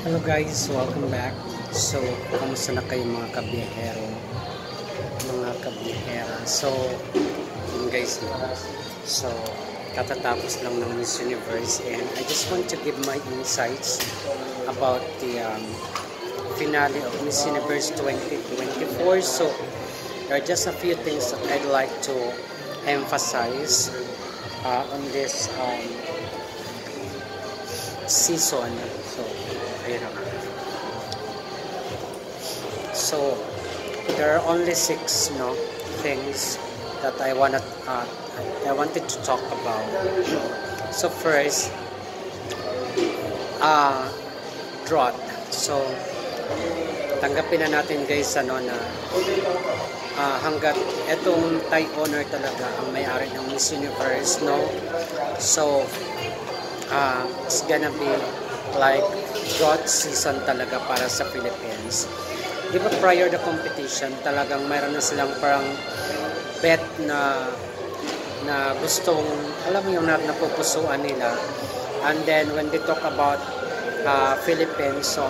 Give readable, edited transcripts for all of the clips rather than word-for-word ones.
Hello guys, welcome back. So, kamusta na kayo mga kabiyahero? Mga kabiyahera. So, yun guys. So, katatapos lang ng Miss Universe and I just want to give my insights about the finale of Miss Universe 2024. So, there are just a few things that I'd like to emphasize on this season. So there are only 6 things that I wanted to talk about. So first, drought. So tanggapin na natin guys na hanggat etong tie owner talaga ang may-ari ng Miss Universe, so it's gonna be like drought season talaga para sa Philippines. Di ba prior the competition, talagang mayroon na silang parang bet na gustong, alam mo yung napupusuan nila. And then when they talk about Philippines, so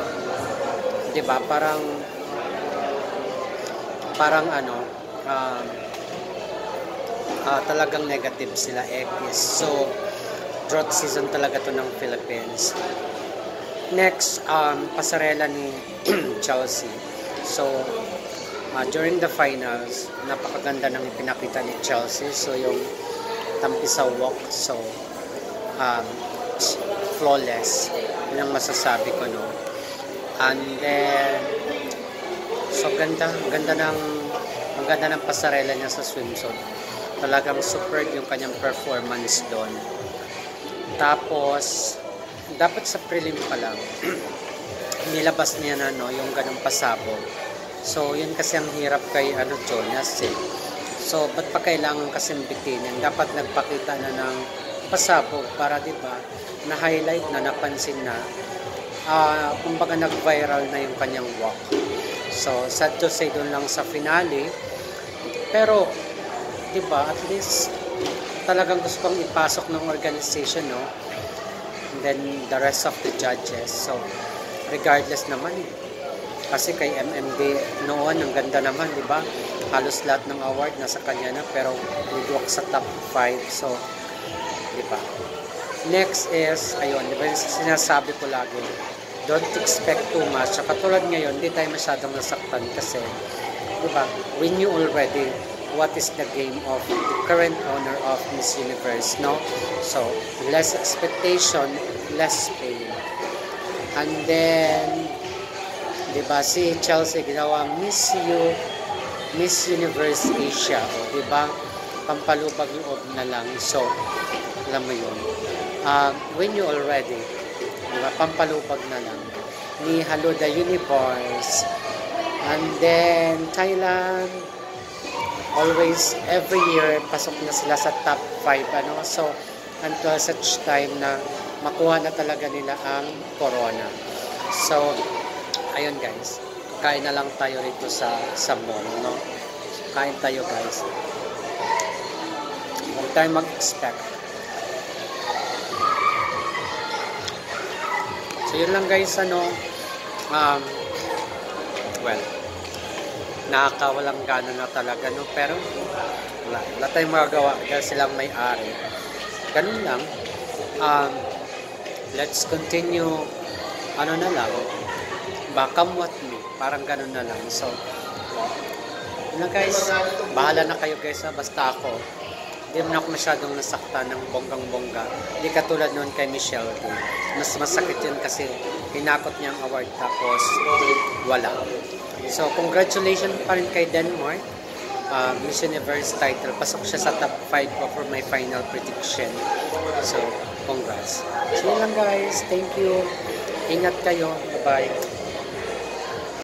di ba parang talagang negative sila So drought season talaga to ng Philippines. Next, pasarela ni Chelsea. So, during the finals, napakaganda ng ipinakita ni Chelsea. So, yung tampisaw walk, so, flawless. Yun ang masasabi ko, And then, so, ang ganda ng pasarela niya sa swimsuit. Talagang superb yung kanyang performance doon. Tapos, dapat sa prelim pa lang, nilabas niya na yung ganong pasabog. So, yun kasi ang hirap kay Jonas So, ba't pa kailangan kasi bitinin? Dapat nagpakita na ng pasabog para, di ba, na-highlight na, napansin na, kumbaga nag-viral na yung kanyang walk. So, sad to say doon lang sa finale. Pero, di ba, at least, talagang gusto kong ipasok ng organization, And then, the rest of the judges. So, regardless naman kasi kay MMD noon ang ganda naman, di ba? Halos lahat ng award nasa kanya na, pero nagwalk sa top 5. So, di ba? Next is, ayun, di ba yung sinasabi ko lagi, don't expect too much. Katulad ngayon, di tayo masyadong nasaktan kasi, di ba, we knew already what is the game of the current owner of Miss Universe, So, less expectation, less pain. And then, di ba, si Chelsea ginawa Miss Universe Asia, di ba? Pampalubag loob na lang. So, alam mo yun. When you already, di ba, pampalubag na lang. Ni Halo the Universe. And then, Thailand, always, every year, pasok na sila sa top 5, So, until such time na makuha na talaga nila ang corona. So, ayun guys, kain na lang tayo rito sa mall, Kain tayo guys. Huwag tayo mag-expect. So, yun lang guys, well, nakakawalang gana na talaga, pero wala tayong magagawa dahil silang may-ari. Ganun lang. Let's continue, na lang, come what me, parang ganun na lang. So, yun lang guys, bahala na kayo guys, basta ako, hindi mo na ako masyadong nasaktan ng bonggang-bongga. Hindi katulad noon kay Michelle. Mas masakit yun kasi hinakot niya ang award tapos wala. So, congratulations pa rin kay Denmark. Miss Universe title. Pasok siya sa top 5 ko for my final prediction. So, congrats. So, yun lang guys. Thank you. Ingat kayo. Bye-bye.